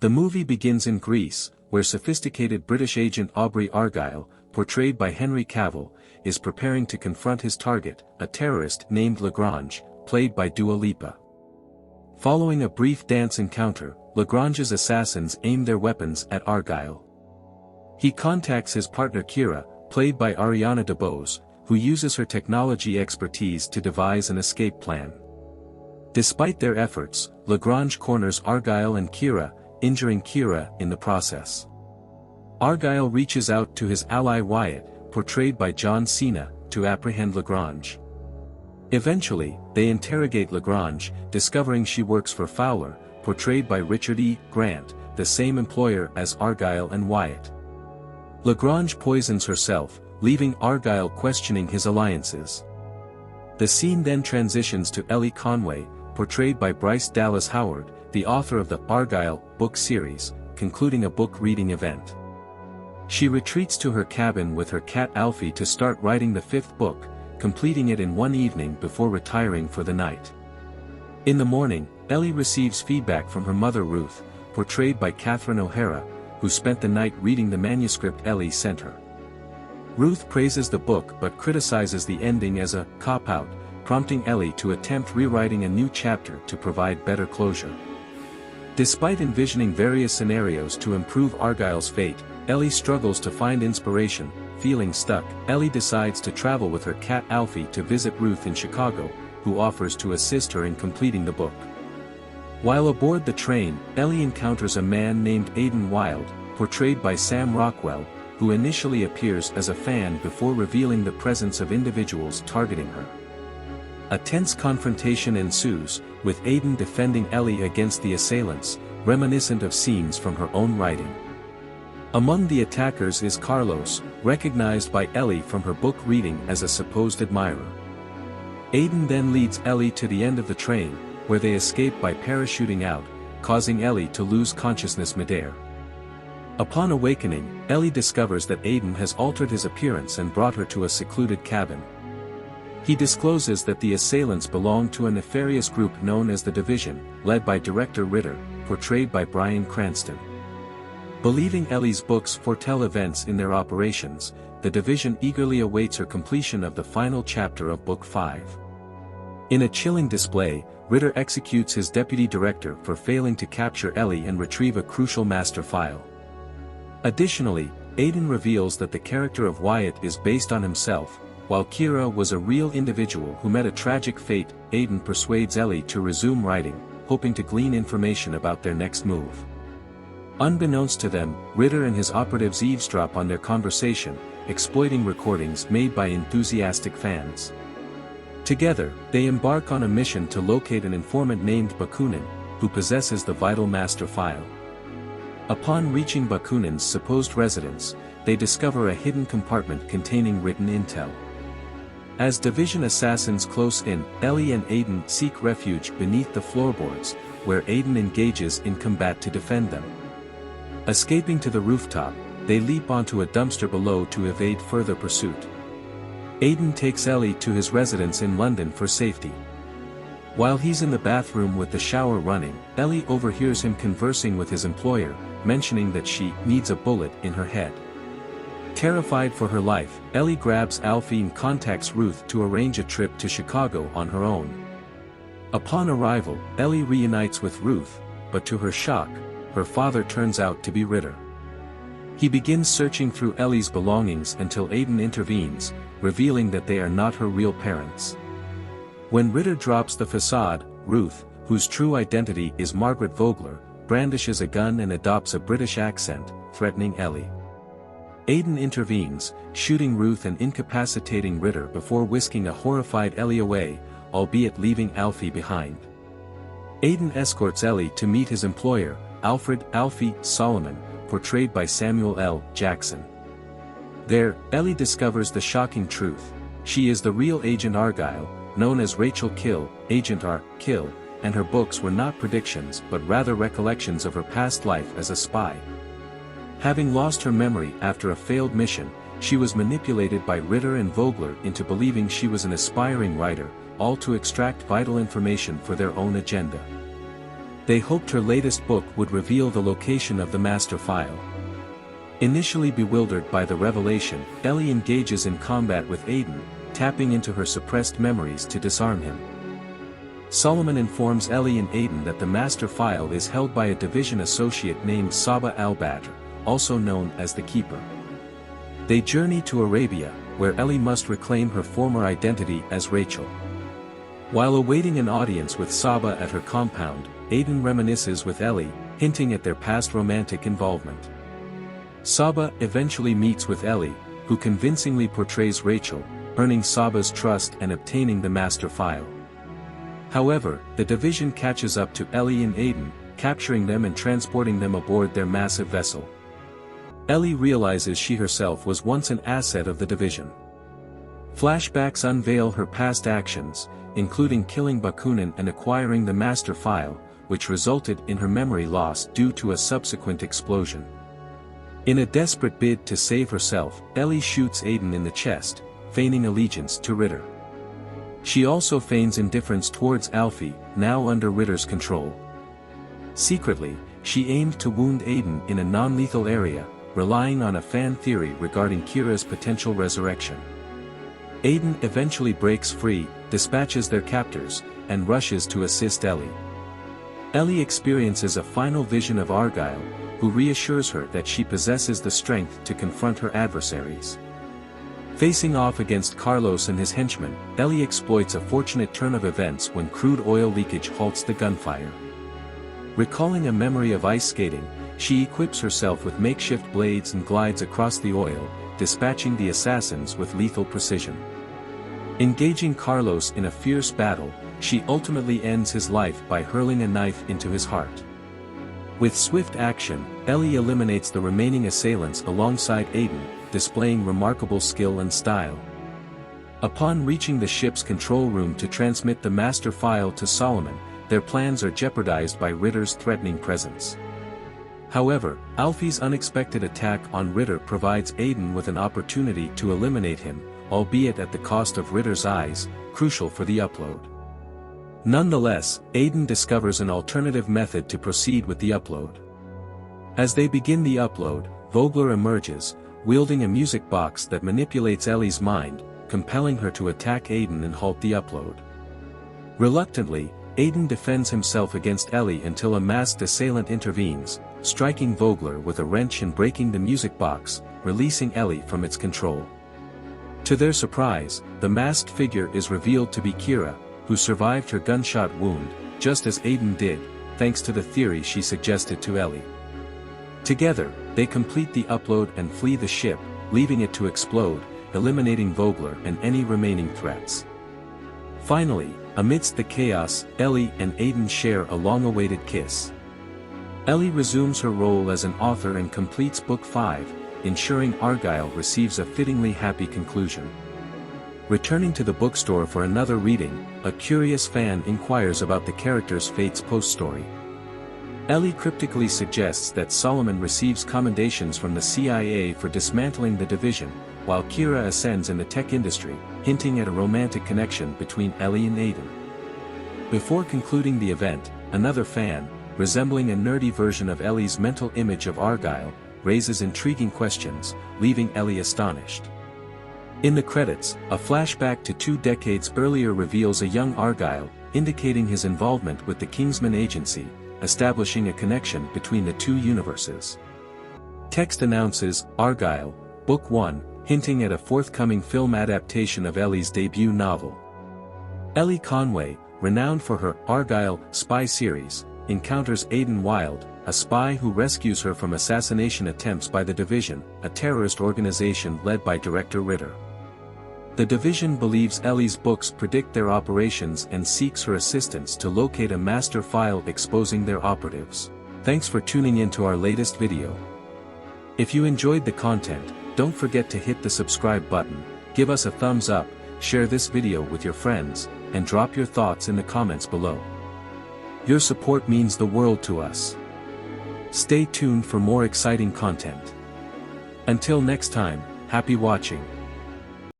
The movie begins in Greece, where sophisticated British agent Aubrey Argylle, portrayed by Henry Cavill, is preparing to confront his target, a terrorist named Lagrange, played by Dua Lipa. Following a brief dance encounter, Lagrange's assassins aim their weapons at Argylle. He contacts his partner Kira, played by Ariana DeBose, who uses her technology expertise to devise an escape plan. Despite their efforts, Lagrange corners Argylle and Kira, injuring Kira in the process. Argylle reaches out to his ally Wyatt, portrayed by John Cena, to apprehend Lagrange. Eventually, they interrogate Lagrange, discovering she works for Fowler, portrayed by Richard E. Grant, the same employer as Argylle and Wyatt. Lagrange poisons herself, leaving Argylle questioning his alliances. The scene then transitions to Ellie Conway, portrayed by Bryce Dallas Howard, the author of the Argylle book series, concluding a book reading event. She retreats to her cabin with her cat Alfie to start writing the 5th book, completing it in one evening before retiring for the night. In the morning, Ellie receives feedback from her mother Ruth, portrayed by Catherine O'Hara, who spent the night reading the manuscript Ellie sent her. Ruth praises the book but criticizes the ending as a cop-out, prompting Ellie to attempt rewriting a new chapter to provide better closure. Despite envisioning various scenarios to improve Argylle's fate, Ellie struggles to find inspiration. Feeling stuck, Ellie decides to travel with her cat Alfie to visit Ruth in Chicago, who offers to assist her in completing the book. While aboard the train, Ellie encounters a man named Aidan Wilde, portrayed by Sam Rockwell, who initially appears as a fan before revealing the presence of individuals targeting her. A tense confrontation ensues, with Aidan defending Ellie against the assailants, reminiscent of scenes from her own writing. Among the attackers is Carlos, recognized by Ellie from her book reading as a supposed admirer. Aidan then leads Ellie to the end of the train, where they escape by parachuting out, causing Ellie to lose consciousness midair. Upon awakening, Ellie discovers that Aidan has altered his appearance and brought her to a secluded cabin. He discloses that the assailants belong to a nefarious group known as the Division, led by Director Ritter, portrayed by Bryan Cranston. Believing Ellie's books foretell events in their operations, the Division eagerly awaits her completion of the final chapter of Book 5. In a chilling display, Ritter executes his deputy director for failing to capture Ellie and retrieve a crucial master file. Additionally, Aidan reveals that the character of Wyatt is based on himself. While Kira was a real individual who met a tragic fate, Aidan persuades Ellie to resume writing, hoping to glean information about their next move. Unbeknownst to them, Ritter and his operatives eavesdrop on their conversation, exploiting recordings made by enthusiastic fans. Together, they embark on a mission to locate an informant named Bakunin, who possesses the vital master file. Upon reaching Bakunin's supposed residence, they discover a hidden compartment containing written intel. As Division assassins close in, Ellie and Aidan seek refuge beneath the floorboards, where Aidan engages in combat to defend them. Escaping to the rooftop, they leap onto a dumpster below to evade further pursuit. Aidan takes Ellie to his residence in London for safety. While he's in the bathroom with the shower running, Ellie overhears him conversing with his employer, mentioning that she needs a bullet in her head. Terrified for her life, Ellie grabs Alfie and contacts Ruth to arrange a trip to Chicago on her own. Upon arrival, Ellie reunites with Ruth, but to her shock, her father turns out to be Ritter. He begins searching through Ellie's belongings until Aidan intervenes, revealing that they are not her real parents. When Ritter drops the facade, Ruth, whose true identity is Margaret Vogler, brandishes a gun and adopts a British accent, threatening Ellie. Aidan intervenes, shooting Ruth and incapacitating Ritter before whisking a horrified Ellie away, albeit leaving Alfie behind. Aidan escorts Ellie to meet his employer, Alfred "Alfie" Solomon, portrayed by Samuel L. Jackson. There, Ellie discovers the shocking truth. She is the real Agent Argylle, known as Rachel Kill, Agent R. Kill, and her books were not predictions but rather recollections of her past life as a spy. Having lost her memory after a failed mission, she was manipulated by Ritter and Vogler into believing she was an aspiring writer, all to extract vital information for their own agenda. They hoped her latest book would reveal the location of the master file. Initially bewildered by the revelation, Ellie engages in combat with Aiden, tapping into her suppressed memories to disarm him. Solomon informs Ellie and Aiden that the master file is held by a division associate named Saba al-Badr, also known as the Keeper. They journey to Arabia, where Ellie must reclaim her former identity as Rachel. While awaiting an audience with Saba at her compound, Aiden reminisces with Ellie, hinting at their past romantic involvement. Saba eventually meets with Ellie, who convincingly portrays Rachel, earning Saba's trust and obtaining the master file. However, the division catches up to Ellie and Aiden, capturing them and transporting them aboard their massive vessel. Ellie realizes she herself was once an asset of the division. Flashbacks unveil her past actions, including killing Bakunin and acquiring the master file, which resulted in her memory loss due to a subsequent explosion. In a desperate bid to save herself, Ellie shoots Aiden in the chest, feigning allegiance to Ritter. She also feigns indifference towards Alfie, now under Ritter's control. Secretly, she aimed to wound Aiden in a non-lethal area, relying on a fan theory regarding Kira's potential resurrection. Aiden eventually breaks free, dispatches their captors, and rushes to assist Ellie. Ellie experiences a final vision of Argylle, who reassures her that she possesses the strength to confront her adversaries. Facing off against Carlos and his henchmen, Ellie exploits a fortunate turn of events when crude oil leakage halts the gunfire. Recalling a memory of ice skating, she equips herself with makeshift blades and glides across the oil, dispatching the assassins with lethal precision. Engaging Carlos in a fierce battle, she ultimately ends his life by hurling a knife into his heart. With swift action, Ellie eliminates the remaining assailants alongside Aiden, displaying remarkable skill and style. Upon reaching the ship's control room to transmit the master file to Solomon, their plans are jeopardized by Ritter's threatening presence. However, Alfie's unexpected attack on Ritter provides Aiden with an opportunity to eliminate him, albeit at the cost of Ritter's eyes, crucial for the upload. Nonetheless, Aiden discovers an alternative method to proceed with the upload. As they begin the upload, Vogler emerges, wielding a music box that manipulates Ellie's mind, compelling her to attack Aiden and halt the upload. Reluctantly, Aiden defends himself against Ellie until a masked assailant intervenes, striking Vogler with a wrench and breaking the music box, releasing Ellie from its control. To their surprise, the masked figure is revealed to be Kira, who survived her gunshot wound, just as Aiden did, thanks to the theory she suggested to Ellie. Together, they complete the upload and flee the ship, leaving it to explode, eliminating Vogler and any remaining threats. Finally, amidst the chaos, Ellie and Aiden share a long-awaited kiss. Ellie resumes her role as an author and completes Book 5, ensuring Argylle receives a fittingly happy conclusion. Returning to the bookstore for another reading, a curious fan inquires about the character's fate's post-story. Ellie cryptically suggests that Solomon receives commendations from the CIA for dismantling the division, while Kira ascends in the tech industry, hinting at a romantic connection between Ellie and Aiden. Before concluding the event, another fan, resembling a nerdy version of Ellie's mental image of Argylle, raises intriguing questions, leaving Ellie astonished. In the credits, a flashback to 2 decades earlier reveals a young Argylle, indicating his involvement with the Kingsman Agency, establishing a connection between the 2 universes. Text announces, Argylle, Book 1, hinting at a forthcoming film adaptation of Ellie's debut novel. Ellie Conway, renowned for her Argylle spy series, encounters Aiden Wilde, a spy who rescues her from assassination attempts by the Division, a terrorist organization led by Director Ritter. The Division believes Ellie's books predict their operations and seeks her assistance to locate a master file exposing their operatives. Thanks for tuning in to our latest video. If you enjoyed the content, don't forget to hit the subscribe button, give us a thumbs up, share this video with your friends, and drop your thoughts in the comments below. Your support means the world to us. Stay tuned for more exciting content. Until next time, happy watching.